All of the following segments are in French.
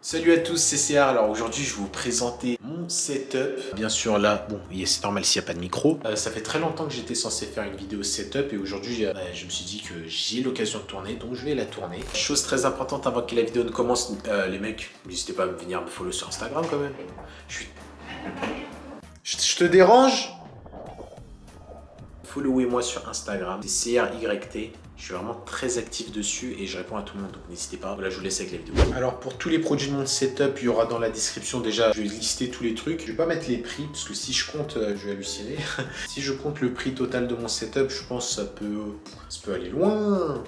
Salut à tous, c'est CR. Alors aujourd'hui, je vais vous présenter mon setup. Bien sûr, là, bon, c'est normal s'il n'y a pas de micro. Ça fait très longtemps que j'étais censé faire une vidéo setup et aujourd'hui, je me suis dit que j'ai l'occasion de tourner, donc je vais la tourner. Chose très importante avant que la vidéo ne commence, les mecs, n'hésitez pas à venir me follow sur Instagram quand même. Je te dérange? Followez-moi sur Instagram, c'est CRYT. Je suis vraiment très actif dessus et je réponds à tout le monde, donc n'hésitez pas. Voilà, je vous laisse avec la vidéo. Alors pour tous les produits de mon setup, il y aura dans la description déjà, je vais lister tous les trucs. Je vais pas mettre les prix parce que si je compte, je vais halluciner. Si je compte le prix total de mon setup, je pense que ça peut aller loin.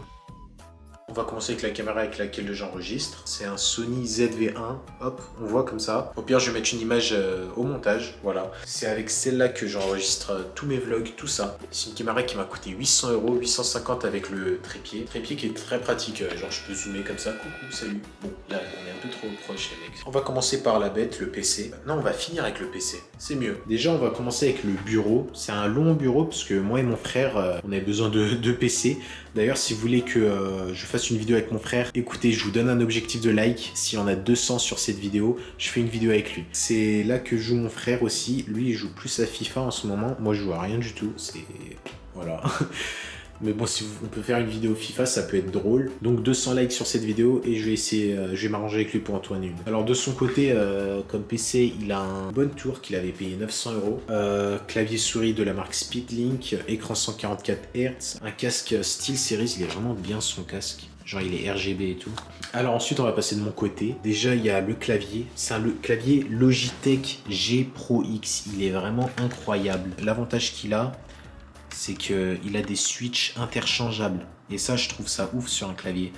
On va commencer avec la caméra avec laquelle j'enregistre. C'est un Sony ZV-1. Hop, on voit comme ça. Au pire, je vais mettre une image au montage. Voilà. C'est avec celle-là que j'enregistre tous mes vlogs, tout ça. C'est une caméra qui m'a coûté 800 €, 850 avec le trépied. Trépied qui est très pratique. Genre, je peux zoomer comme ça. Coucou, salut. Bon, là, on est un peu trop proche, les mecs. On va commencer par la bête, le PC. Non, on va finir avec le PC. C'est mieux. Déjà, on va commencer avec le bureau. C'est un long bureau parce que moi et mon frère, on avait besoin de deux PC. D'ailleurs, si vous voulez que je fasse une vidéo avec mon frère, écoutez, je vous donne un objectif de like. S'il y en a 200 sur cette vidéo, je fais une vidéo avec lui. C'est là que joue mon frère aussi. Lui, il joue plus à FIFA en ce moment. Moi, je joue à rien du tout. C'est... Voilà. Mais bon, si on peut faire une vidéo FIFA, ça peut être drôle. Donc 200 likes sur cette vidéo et je vais essayer, je vais m'arranger avec lui pour en tourner une. Alors de son côté, comme PC, il a un bonne tour qu'il avait payé 900 €. Clavier souris de la marque Speedlink, écran 144 Hz, un casque SteelSeries, il est vraiment bien son casque. Genre il est RGB et tout. Alors ensuite on va passer de mon côté. Déjà il y a le clavier. C'est le clavier Logitech G Pro X. Il est vraiment incroyable. L'avantage qu'il a, c'est qu'il a des switches interchangeables. Et ça, je trouve ça ouf sur un clavier.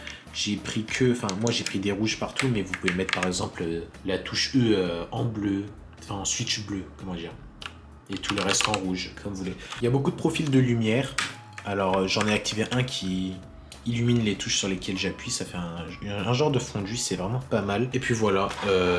Moi j'ai pris des rouges partout, mais vous pouvez mettre par exemple la touche E en bleu, enfin en switch bleu, comment dire. Et tout le reste en rouge, comme vous voulez. Il y a beaucoup de profils de lumière. Alors j'en ai activé un qui illumine les touches sur lesquelles j'appuie, ça fait un genre de fondu, c'est vraiment pas mal. Et puis voilà,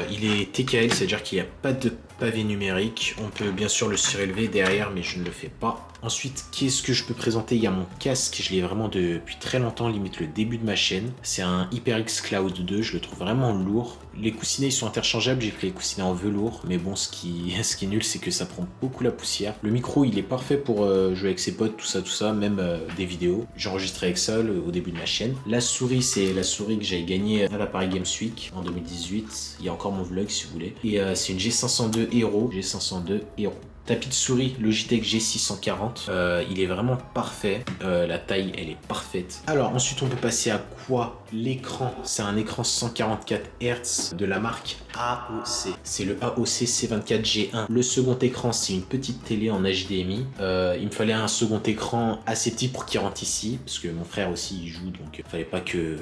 il est TKL, c'est-à-dire qu'il n'y a pas de pavé numérique. On peut bien sûr le surélever derrière, mais je ne le fais pas. Ensuite, qu'est-ce que je peux présenter? Il y a mon casque, je l'ai vraiment depuis très longtemps, limite le début de ma chaîne. C'est un HyperX Cloud 2, je le trouve vraiment lourd. Les coussinets, ils sont interchangeables, j'ai pris les coussinets en velours, mais bon, ce qui est nul, c'est que ça prend beaucoup la poussière. Le micro, il est parfait pour jouer avec ses potes, tout ça, même des vidéos. J'enregistrais avec ça au début de ma chaîne. La souris, c'est la souris que j'ai gagnée à la Paris Games Week en 2018. Il y a encore mon vlog si vous voulez. Et c'est une G502 Hero. G502 Hero. Tapis de souris Logitech G640, il est vraiment parfait, la taille elle est parfaite. Alors ensuite on peut passer à quoi? L'écran, c'est un écran 144 Hz de la marque AOC. C'est le AOC C24G1. Le second écran c'est une petite télé en HDMI. Il me fallait un second écran assez petit pour qu'il rentre ici, parce que mon frère aussi il joue, donc il fallait pas que...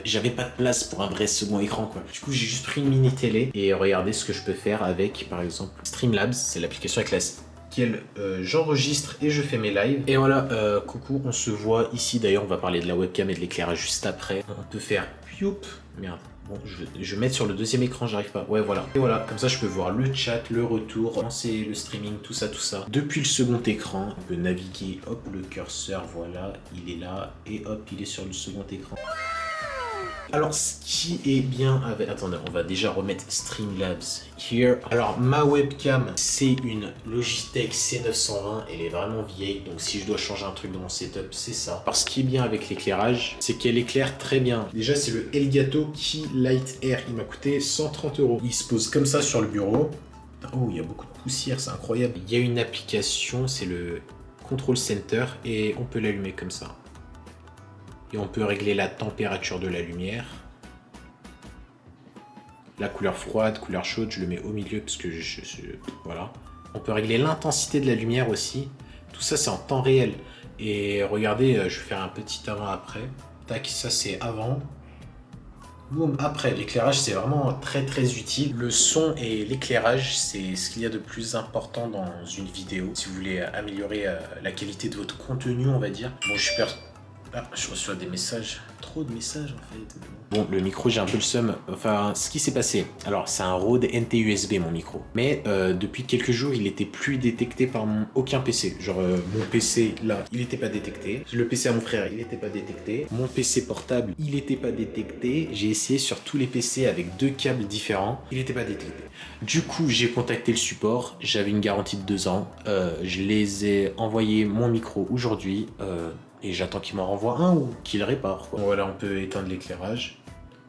j'avais pas de place pour un vrai second écran quoi. Du coup j'ai juste pris une mini télé et regardez ce que je peux faire avec par exemple Streamlabs, c'est l'application avec laquelle j'enregistre et je fais mes lives. Et voilà, coucou, on se voit ici. D'ailleurs on va parler de la webcam et de l'éclairage juste après. On peut faire youp, merde. Bon, je vais mettre sur le deuxième écran, j'arrive pas. Ouais, voilà. Et voilà, comme ça, je peux voir le chat, le retour, lancer le streaming, tout ça. Depuis le second écran, on peut naviguer, hop, le curseur, voilà, il est là, et hop, il est sur le second écran. Alors, ce qui est bien avec... Attendez, on va déjà remettre Streamlabs here. Alors, ma webcam, c'est une Logitech C920. Elle est vraiment vieille, donc si je dois changer un truc dans mon setup, c'est ça. Alors, ce qui est bien avec l'éclairage, c'est qu'elle éclaire très bien. Déjà, c'est le Elgato Key Light Air. Il m'a coûté 130 €. Il se pose comme ça sur le bureau. Oh, il y a beaucoup de poussière, c'est incroyable. Il y a une application, c'est le Control Center, et on peut l'allumer comme ça. Et on peut régler la température de la lumière. La couleur froide, couleur chaude, je le mets au milieu parce que voilà. On peut régler l'intensité de la lumière aussi. Tout ça, c'est en temps réel. Et regardez, je vais faire un petit avant-après. Tac, ça c'est avant. Boum, après. L'éclairage, c'est vraiment très très utile. Le son et l'éclairage, c'est ce qu'il y a de plus important dans une vidéo. Si vous voulez améliorer la qualité de votre contenu, on va dire. Bon, Ah, je reçois des messages. Trop de messages en fait. Bon, le micro, j'ai un peu le seum. Enfin, ce qui s'est passé. Alors, c'est un Rode NT-USB, mon micro. Mais depuis quelques jours, il était plus détecté par aucun PC. Genre, mon PC, là, il n'était pas détecté. Le PC à mon frère, il n'était pas détecté. Mon PC portable, il n'était pas détecté. J'ai essayé sur tous les PC avec 2 câbles différents. Il n'était pas détecté. Du coup, j'ai contacté le support. J'avais une garantie de 2 ans. Je les ai envoyé mon micro aujourd'hui. Et j'attends qu'il m'en renvoie un ou qu'il le répare, quoi. Bon, voilà, on peut éteindre l'éclairage.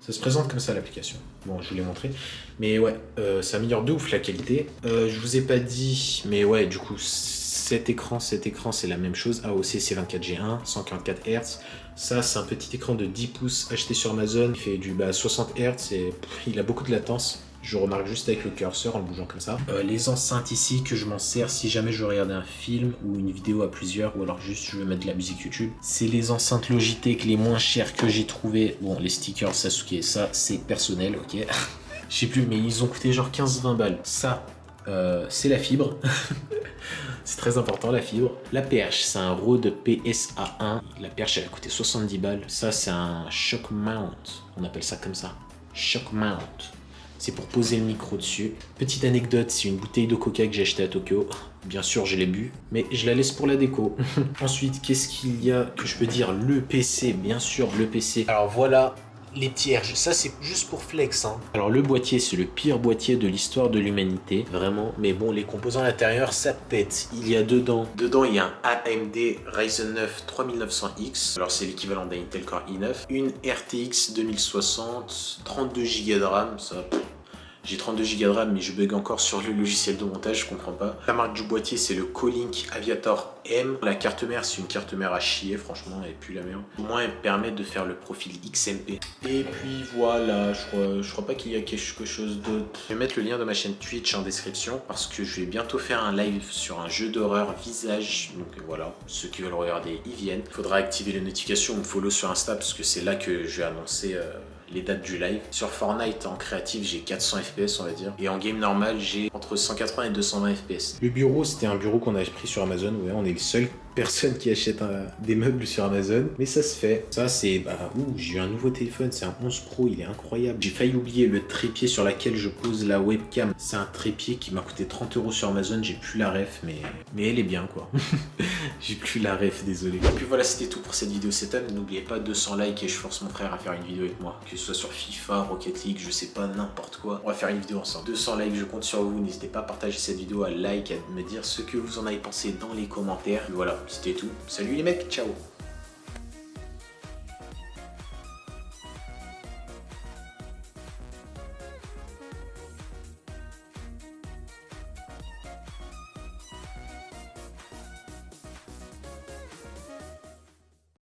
Ça se présente comme ça, l'application. Bon, je vous l'ai montré. Mais ouais, ça améliore de ouf la qualité. Je vous ai pas dit, mais ouais, du coup, cet écran, c'est la même chose. AOC C24G1, 144 Hz. Ça, c'est un petit écran de 10 pouces acheté sur Amazon. Il fait du 60 Hz et il a beaucoup de latence. Je remarque juste avec le curseur en le bougeant comme ça. Les enceintes ici que je m'en sers si jamais je veux regarder un film ou une vidéo à plusieurs ou alors juste je veux mettre de la musique YouTube. C'est les enceintes Logitech les moins chères que j'ai trouvées. Bon, les stickers Sasuke, ça c'est personnel, ok. Je sais plus, mais ils ont coûté genre 15-20 balles. Ça, c'est la fibre. C'est très important la fibre. La perche, c'est un Rode PSA1. La perche, elle a coûté 70 balles. Ça, c'est un shock mount. On appelle ça comme ça. Shock mount. C'est pour poser le micro dessus. Petite anecdote, c'est une bouteille de coca que j'ai achetée à Tokyo. Bien sûr, je l'ai bu, mais je la laisse pour la déco. Ensuite, qu'est-ce qu'il y a que je peux dire? Le PC, bien sûr, le PC. Alors voilà, les petits RG, ça c'est juste pour flex, hein. Alors le boîtier, c'est le pire boîtier de l'histoire de l'humanité, vraiment. Mais bon, les composants à l'intérieur, ça pète. Il y a dedans, il y a un AMD Ryzen 9 3900X. Alors c'est l'équivalent d'un Intel Core i9. Une RTX 2060, 32 Go de RAM, ça... J'ai 32 Go de RAM, mais je bug encore sur le logiciel de montage, je comprends pas. La marque du boîtier, c'est le Colink Aviator M. La carte mère, c'est une carte mère à chier, franchement, elle pue la merde. Au moins, elle permet de faire le profil XMP. Et puis voilà, je crois pas qu'il y a quelque chose d'autre. Je vais mettre le lien de ma chaîne Twitch en description, parce que je vais bientôt faire un live sur un jeu d'horreur visage. Donc voilà, ceux qui veulent regarder, ils viennent. Il faudra activer les notifications, me follow sur Insta, parce que c'est là que je vais annoncer... les dates du live. Sur Fortnite en créatif, j'ai 400 FPS on va dire. Et en game normal, j'ai entre 180 et 220 FPS. Le bureau, c'était un bureau qu'on a pris sur Amazon. Ouais, on est le seul personne qui achète des meubles sur Amazon. Mais ça se fait. Ça, c'est... j'ai eu un nouveau téléphone. C'est un 11 Pro. Il est incroyable. J'ai failli oublier le trépied sur lequel je pose la webcam. C'est un trépied qui m'a coûté 30 € sur Amazon. J'ai plus la ref, mais elle est bien, quoi. J'ai plus la ref, désolé. Et puis voilà, c'était tout pour cette vidéo setup. N'oubliez pas 200 likes et je force mon frère à faire une vidéo avec moi. Que ce soit sur FIFA, Rocket League, je sais pas, n'importe quoi. On va faire une vidéo ensemble. 200 likes, je compte sur vous. N'hésitez pas à partager cette vidéo, à like, à me dire ce que vous en avez pensé dans les commentaires. Et voilà, c'était tout. Salut les mecs, ciao.